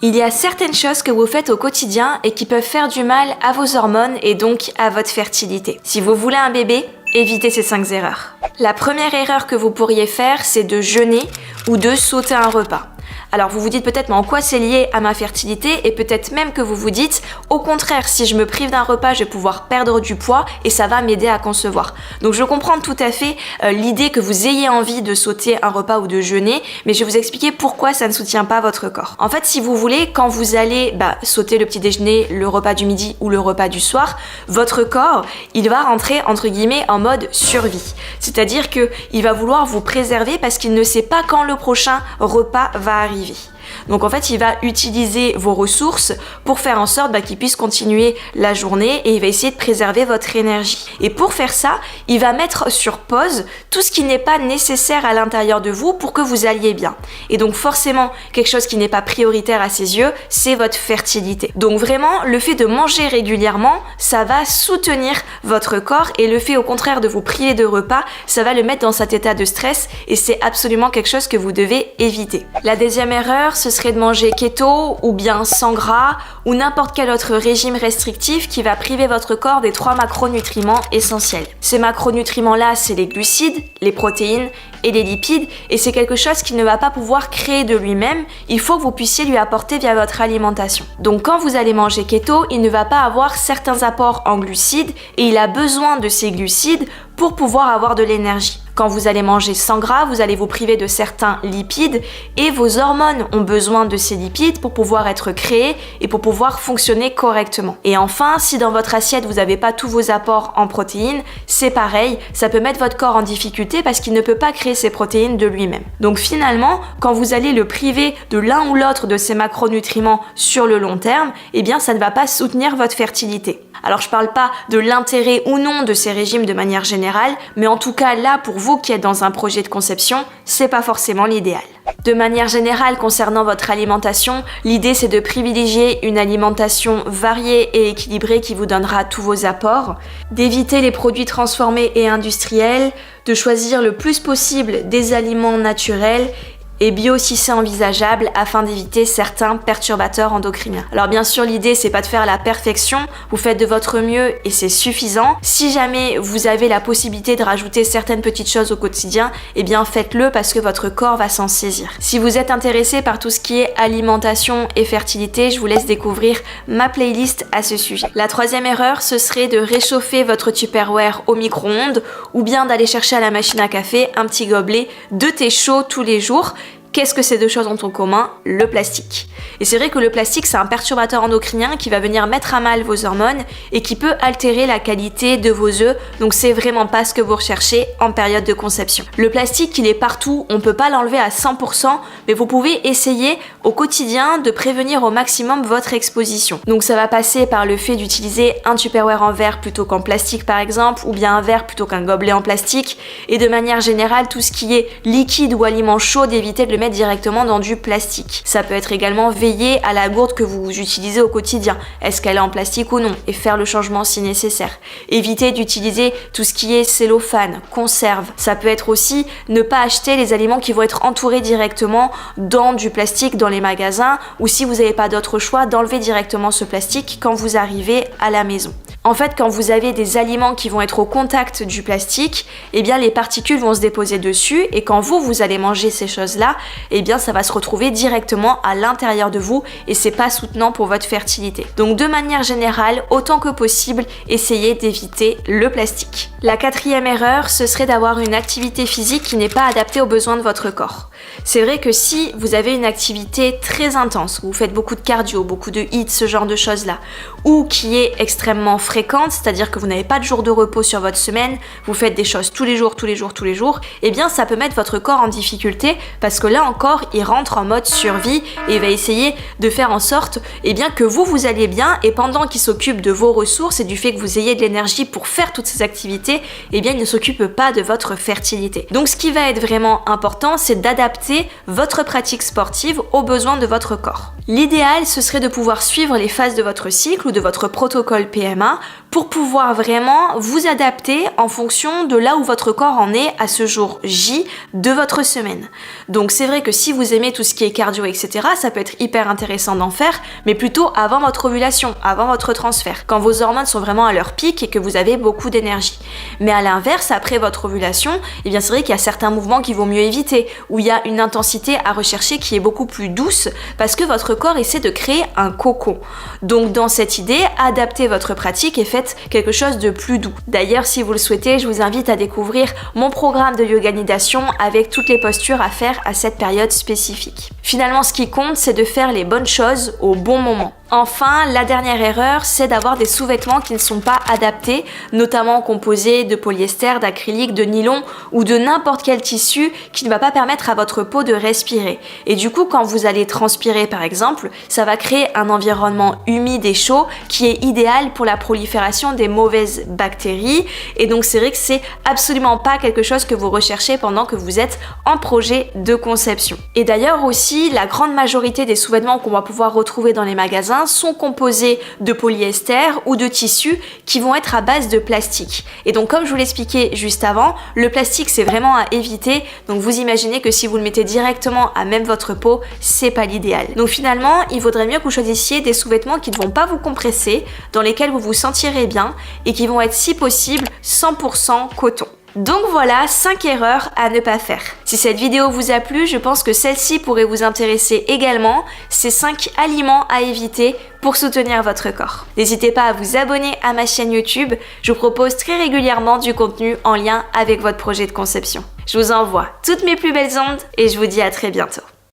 Il y a certaines choses que vous faites au quotidien et qui peuvent faire du mal à vos hormones et donc à votre fertilité. Si vous voulez un bébé, évitez ces 5 erreurs. La première erreur que vous pourriez faire, c'est de jeûner ou de sauter un repas. Alors vous vous dites peut-être mais en quoi c'est lié à ma fertilité, et peut-être même que vous vous dites au contraire, si je me prive d'un repas je vais pouvoir perdre du poids et ça va m'aider à concevoir. Donc je comprends tout à fait l'idée que vous ayez envie de sauter un repas ou de jeûner, mais je vais vous expliquer pourquoi ça ne soutient pas votre corps. En fait, si vous voulez, quand vous allez sauter le petit déjeuner, le repas du midi ou le repas du soir, votre corps il va rentrer entre guillemets en mode survie. C'est-à-dire que il va vouloir vous préserver parce qu'il ne sait pas quand le prochain repas va arriver. Donc en fait, il va utiliser vos ressources pour faire en sorte qu'il puisse continuer la journée et il va essayer de préserver votre énergie. Et pour faire ça, il va mettre sur pause tout ce qui n'est pas nécessaire à l'intérieur de vous pour que vous alliez bien. Et donc forcément, quelque chose qui n'est pas prioritaire à ses yeux, c'est votre fertilité. Donc vraiment, le fait de manger régulièrement, ça va soutenir votre corps, et le fait au contraire de vous priver de repas, ça va le mettre dans cet état de stress, et c'est absolument quelque chose que vous devez éviter. La deuxième erreur, ce serait de manger keto ou bien sans gras ou n'importe quel autre régime restrictif qui va priver votre corps des 3 macronutriments essentiels. Ces macronutriments-là, c'est les glucides, les protéines et les lipides, et c'est quelque chose qu'il ne va pas pouvoir créer de lui-même, il faut que vous puissiez lui apporter via votre alimentation. Donc quand vous allez manger keto, il ne va pas avoir certains apports en glucides et il a besoin de ces glucides pour pouvoir avoir de l'énergie. Quand vous allez manger sans gras, vous allez vous priver de certains lipides et vos hormones ont besoin de ces lipides pour pouvoir être créés et pour pouvoir fonctionner correctement. Et enfin, si dans votre assiette vous n'avez pas tous vos apports en protéines, c'est pareil, ça peut mettre votre corps en difficulté parce qu'il ne peut pas créer ces protéines de lui-même. Donc finalement, quand vous allez le priver de l'un ou l'autre de ces macronutriments sur le long terme, ça ne va pas soutenir votre fertilité. Alors je parle pas de l'intérêt ou non de ces régimes de manière générale, mais en tout cas là, pour vous qui êtes dans un projet de conception, c'est pas forcément l'idéal. De manière générale, concernant votre alimentation, l'idée c'est de privilégier une alimentation variée et équilibrée qui vous donnera tous vos apports, d'éviter les produits transformés et industriels, de choisir le plus possible des aliments naturels et bio si c'est envisageable, afin d'éviter certains perturbateurs endocriniens. Alors bien sûr, l'idée c'est pas de faire la perfection, vous faites de votre mieux et c'est suffisant. Si jamais vous avez la possibilité de rajouter certaines petites choses au quotidien, faites-le parce que votre corps va s'en saisir. Si vous êtes intéressé par tout ce qui est alimentation et fertilité, je vous laisse découvrir ma playlist à ce sujet. La troisième erreur, ce serait de réchauffer votre Tupperware au micro-ondes ou bien d'aller chercher à la machine à café un petit gobelet de thé chaud tous les jours. Qu'est-ce que ces deux choses ont en commun? Le plastique. Et c'est vrai que le plastique, c'est un perturbateur endocrinien qui va venir mettre à mal vos hormones et qui peut altérer la qualité de vos œufs. Donc c'est vraiment pas ce que vous recherchez en période de conception. Le plastique, il est partout, on peut pas l'enlever à 100%, mais vous pouvez essayer au quotidien de prévenir au maximum votre exposition. Donc ça va passer par le fait d'utiliser un Tupperware en verre plutôt qu'en plastique par exemple, ou bien un verre plutôt qu'un gobelet en plastique. Et de manière générale, tout ce qui est liquide ou aliment chaud, d'éviter de le mettre directement dans du plastique. Ça peut être également veiller à la gourde que vous utilisez au quotidien. Est-ce qu'elle est en plastique ou non? Et faire le changement si nécessaire. Éviter d'utiliser tout ce qui est cellophane, conserve. Ça peut être aussi ne pas acheter les aliments qui vont être entourés directement dans du plastique dans les magasins, ou si vous n'avez pas d'autre choix, d'enlever directement ce plastique quand vous arrivez à la maison. En fait, quand vous avez des aliments qui vont être au contact du plastique, les particules vont se déposer dessus, et quand vous allez manger ces choses-là, ça va se retrouver directement à l'intérieur de vous et c'est pas soutenant pour votre fertilité. Donc de manière générale, autant que possible, essayez d'éviter le plastique. La quatrième erreur, ce serait d'avoir une activité physique qui n'est pas adaptée aux besoins de votre corps. C'est vrai que si vous avez une activité très intense, vous faites beaucoup de cardio, beaucoup de HIIT, ce genre de choses-là, ou qui est extrêmement fréquente, c'est-à-dire que vous n'avez pas de jour de repos sur votre semaine, vous faites des choses tous les jours, ça peut mettre votre corps en difficulté parce que là encore, il rentre en mode survie et il va essayer de faire en sorte que vous allez bien, et pendant qu'il s'occupe de vos ressources et du fait que vous ayez de l'énergie pour faire toutes ces activités, il ne s'occupe pas de votre fertilité. Donc ce qui va être vraiment important, c'est d'adapter votre pratique sportive aux besoins de votre corps. L'idéal, ce serait de pouvoir suivre les phases de votre cycle ou de votre protocole PMA pour pouvoir vraiment vous adapter en fonction de là où votre corps en est à ce jour J de votre semaine. Donc c'est vrai que si vous aimez tout ce qui est cardio, etc., ça peut être hyper intéressant d'en faire, mais plutôt avant votre ovulation, avant votre transfert, quand vos hormones sont vraiment à leur pic et que vous avez beaucoup d'énergie. Mais à l'inverse, après votre ovulation, eh bien c'est vrai qu'il y a certains mouvements qu'il vaut mieux éviter, où il y a une intensité à rechercher qui est beaucoup plus douce, parce que votre corps essaie de créer un cocon. Donc dans cette idée, adaptez votre pratique et faites quelque chose de plus doux. D'ailleurs, si vous le souhaitez, je vous invite à découvrir mon programme de yoga nidation avec toutes les postures à faire à cette période spécifique. Finalement, ce qui compte, c'est de faire les bonnes choses au bon moment. Enfin, la dernière erreur, c'est d'avoir des sous-vêtements qui ne sont pas adaptés, notamment composés de polyester, d'acrylique, de nylon ou de n'importe quel tissu qui ne va pas permettre à votre peau de respirer. Et du coup, quand vous allez transpirer par exemple, ça va créer un environnement humide et chaud qui est idéal pour la prolifération des mauvaises bactéries. Et donc c'est vrai que c'est absolument pas quelque chose que vous recherchez pendant que vous êtes en projet de conception. Et d'ailleurs aussi, la grande majorité des sous-vêtements qu'on va pouvoir retrouver dans les magasins sont composés de polyester ou de tissus qui vont être à base de plastique. Et donc comme je vous l'expliquais juste avant, le plastique c'est vraiment à éviter, donc vous imaginez que si vous le mettez directement à même votre peau, c'est pas l'idéal. Donc finalement, il vaudrait mieux que vous choisissiez des sous-vêtements qui ne vont pas vous compresser, dans lesquels vous vous sentirez bien et qui vont être si possible 100% coton. Donc voilà 5 erreurs à ne pas faire. Si cette vidéo vous a plu, je pense que celle-ci pourrait vous intéresser également, ces 5 aliments à éviter pour soutenir votre corps. N'hésitez pas à vous abonner à ma chaîne YouTube, je vous propose très régulièrement du contenu en lien avec votre projet de conception. Je vous envoie toutes mes plus belles ondes et je vous dis à très bientôt.